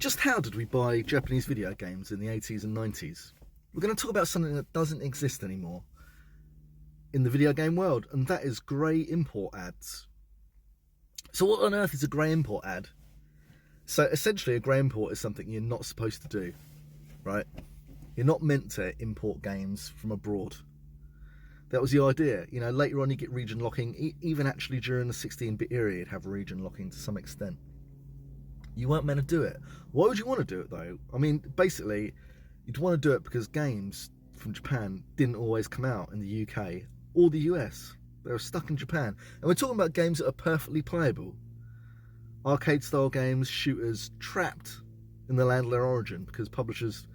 Just how did we buy Japanese video games in the 80s and 90s? We're going to talk about something that doesn't exist anymore in the video game world, and that is grey import ads. So what on earth is a grey import ad? So essentially a grey import is something you're not supposed to do, right? You're not meant to import games from abroad. That was the idea. You know, later on you get region locking. Even actually during the 16-bit era, you'd have region locking to some extent. You weren't meant to do it. Why would you want to do it though? I mean, basically, you'd want to do it because games from Japan didn't always come out in the UK or the US. They were stuck in Japan. And we're talking about games that are perfectly playable. Arcade-style games, shooters, trapped in the land of their origin because publishers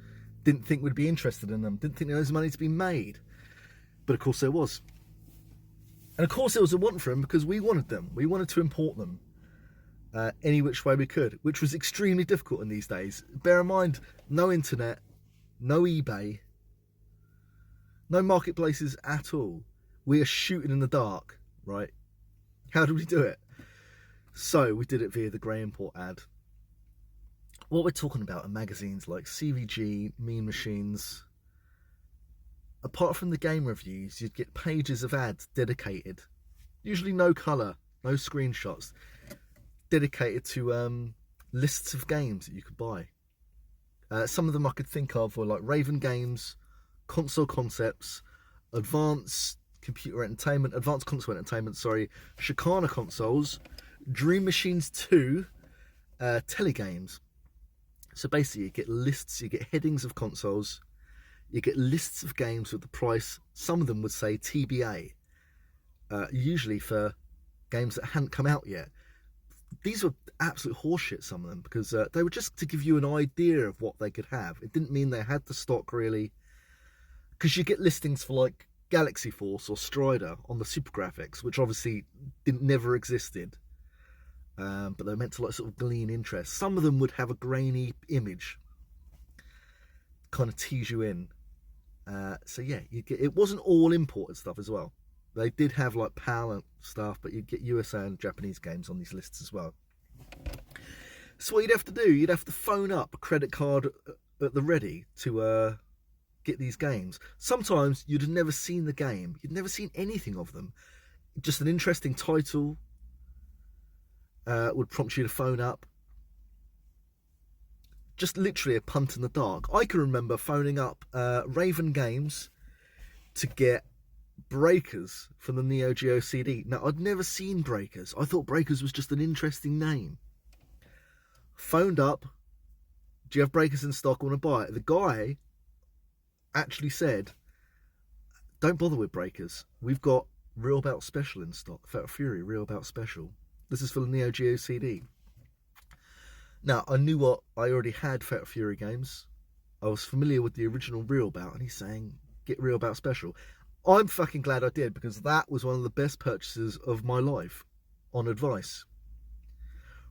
didn't think we'd be interested in them, didn't think there was money to be made. But of course there was. And of course there was a want for them because we wanted them. We wanted to import them any which way we could, which was extremely difficult in these days. Bear in mind, no internet, no eBay, no marketplaces at all. We are shooting in the dark, right? How do we do it? So we did it via the grey import ad. What we're talking about are magazines like CVG, Mean Machines. Apart from the game reviews, you'd get pages of ads dedicated, usually no colour, no screenshots, dedicated to lists of games that you could buy. Some of them I could think of were like Raven Games, Console Concepts, Advanced Console Entertainment, Shikana Consoles, Dream Machines 2, Telegames. So basically you get lists, you get headings of consoles, you get lists of games with the price. Some of them would say TBA, usually for games that hadn't come out yet. These were absolute horseshit, some of them, because they were just to give you an idea of what they could have. It didn't mean they had the stock, really, because you get listings for like Galaxy Force or Strider on the Super Graphics, which obviously never existed, but they were meant to like sort of glean interest. Some of them would have a grainy image, kind of tease you in. So yeah, it wasn't all imported stuff as well. They did have like PAL and stuff, but you'd get USA and Japanese games on these lists as well. So what you'd have to do, you'd have to phone up a credit card at the ready to get these games. Sometimes you'd have never seen the game. You'd never seen anything of them. Just an interesting title would prompt you to phone up. Just literally a punt in the dark. I can remember phoning up Raven Games to get Breakers from the Neo Geo CD. Now, I'd never seen Breakers. I thought Breakers was just an interesting name. Phoned up, do you have Breakers in stock? I want to buy it. The guy actually said, don't bother with Breakers. We've got Real Bout Special in stock. Fatal Fury, Real Bout Special. This is for the Neo Geo CD. Now, I knew what I already had Fatal Fury games. I was familiar with the original Real Bout, and he's saying, get Real Bout Special. I'm fucking glad I did, because that was one of the best purchases of my life, on advice.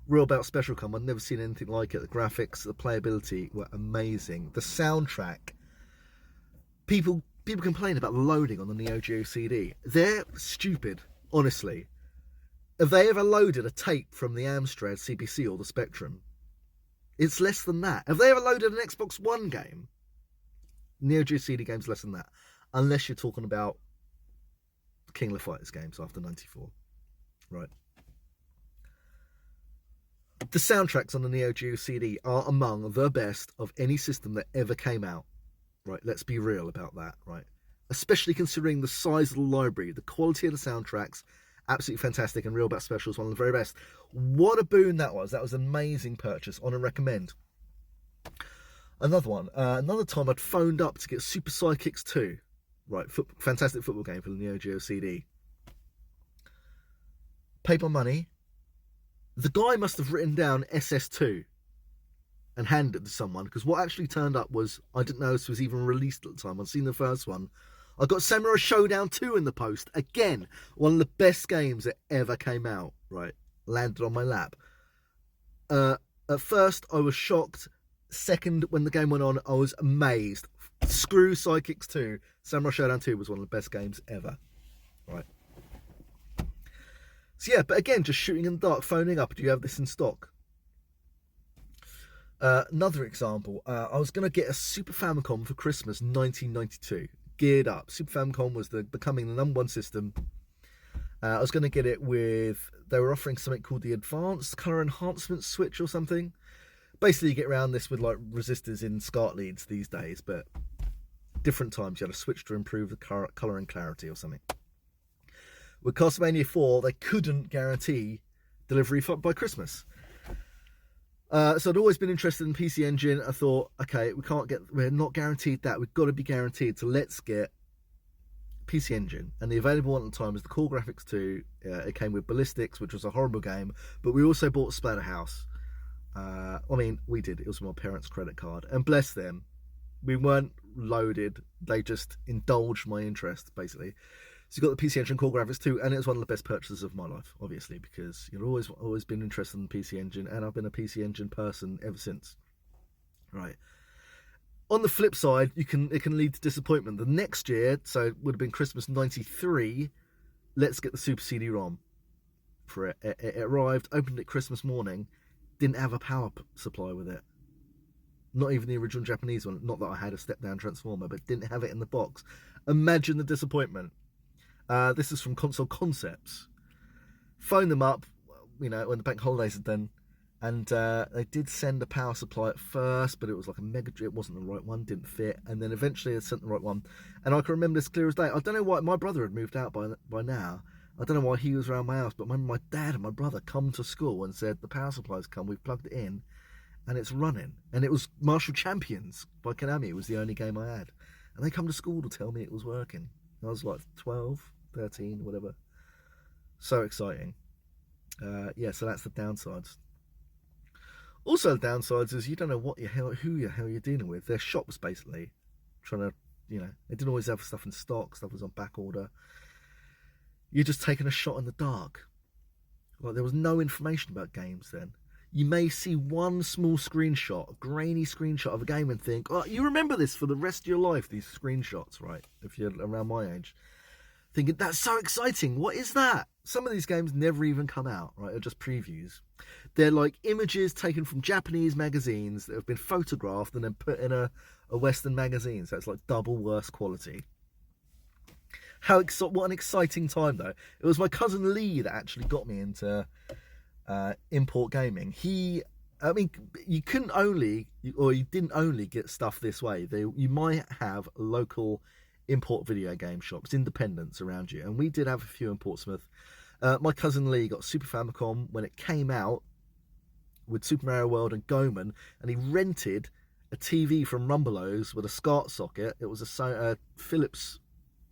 Real Bout Special come, I'd never seen anything like it. The graphics, the playability were amazing. The soundtrack, people complain about the loading on the Neo Geo CD. They're stupid, honestly. Have they ever loaded a tape from the Amstrad CPC or the Spectrum? It's less than that. Have they ever loaded an Xbox One game? Neo Geo CD games less than that. Unless you're talking about King of the Fighters games after 94. Right. The soundtracks on the Neo Geo CD are among the best of any system that ever came out. Right, let's be real about that, right? Especially considering the size of the library, the quality of the soundtracks, absolutely fantastic, and Real Bout Special is one of the very best. What a boon that was. That was an amazing purchase. On a recommend. Another one. Another time I'd phoned up to get Super Sidekicks 2. Right, fantastic football game for the Neo Geo CD. Paid my money. The guy must have written down SS2 and handed it to someone, because what actually turned up was, I didn't know this was even released at the time. I'd seen the first one. I got Samurai Showdown 2 in the post. Again, one of the best games that ever came out. Right, landed on my lap. At first, I was shocked. Second, when the game went on, I was amazed. Screw Sidekicks 2. Samurai Showdown 2 was one of the best games ever. Right. So yeah, but again, just shooting in the dark, phoning up, do you have this in stock? Another example, I was going to get a Super Famicom for Christmas 1992. Geared up. Super Famicom was becoming the #1 system. I was going to get it with, they were offering something called the Advanced Color Enhancement Switch or something. Basically, you get around this with like resistors in SCART leads these days, but different times you had a switch to improve the color and clarity or something. With Castlevania 4, they couldn't guarantee delivery by Christmas. So I'd always been interested in PC Engine. I thought, okay, we're not guaranteed that. We've got to be guaranteed. So let's get PC Engine. And the available one at the time was the Core Graphics 2. It came with Ballistics, which was a horrible game. But we also bought Splatterhouse. We did. It was my parents' credit card. And bless them, we weren't loaded. They just indulged my interest, basically. So you got the PC Engine Core Graphics 2, and it was one of the best purchases of my life, obviously, because you've always been interested in the PC Engine, and I've been a PC Engine person ever since. Right. On the flip side, it can lead to disappointment. The next year, so it would have been Christmas '93, let's get the Super CD-ROM for it. It arrived, opened it Christmas morning, didn't have a power supply with it. Not even the original Japanese one. Not that I had a step-down transformer, but didn't have it in the box. Imagine the disappointment. This is from Console Concepts. Phoned them up, when the bank holidays had done, and they did send a power supply at first, but it was like a mega. It wasn't the right one, didn't fit, and then eventually they sent the right one. And I can remember this clear as day. I don't know why my brother had moved out by now. I don't know why he was around my house, but when my dad and my brother come to school and said the power supply's come, we've plugged it in, and it's running. And it was Martial Champions by Konami. It was the only game I had, and they come to school to tell me it was working. I was like 12. 13, whatever. So exciting. So that's the downsides. Also, the downsides is you don't know who the hell you're dealing with. They're shops basically trying to, they didn't always have stuff in stock. Stuff was on back order. You're just taking a shot in the dark. Like there was no information about games then. You may see one small screenshot, a grainy screenshot of a game, and think, "Oh, you remember this for the rest of your life." These screenshots, right? If you're around my age. Thinking, that's so exciting, what is that? Some of these games never even come out, right? They're just previews. They're like images taken from Japanese magazines that have been photographed and then put in a Western magazine, so it's like double worse quality. What an exciting time, though. It was my cousin Lee that actually got me into import gaming. You didn't only get stuff this way. You might have local import video game shops, independents around you, and we did have a few in Portsmouth. My cousin Lee got Super Famicom when it came out with Super Mario World and Goemon, and he rented a TV from Rumbelows with a SCART socket. It was a Philips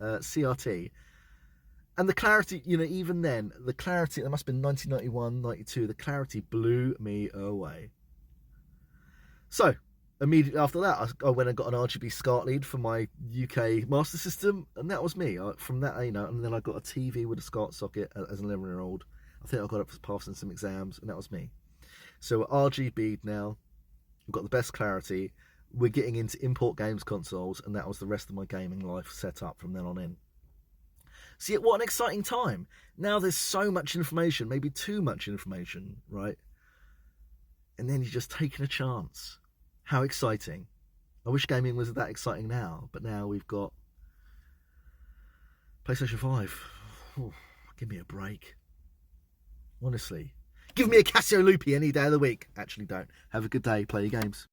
CRT, and the clarity, even then, the clarity, it must have been 1991, 92, the clarity blew me away. So immediately after that, I went and got an RGB SCART lead for my UK Master System, and that was me. From that, and then I got a TV with a SCART socket as an 11-year-old. I think I got it for passing some exams, and that was me. So we're RGB'd now. We've got the best clarity. We're getting into import games consoles, and that was the rest of my gaming life set up from then on in. See, what an exciting time. Now there's so much information, maybe too much information, right? And then you're just taking a chance. How exciting. I wish gaming was that exciting now, but now we've got PlayStation 5. Ooh, give me a break. Honestly. Give me a Casio Loopy any day of the week. Actually, don't. Have a good day. Play your games.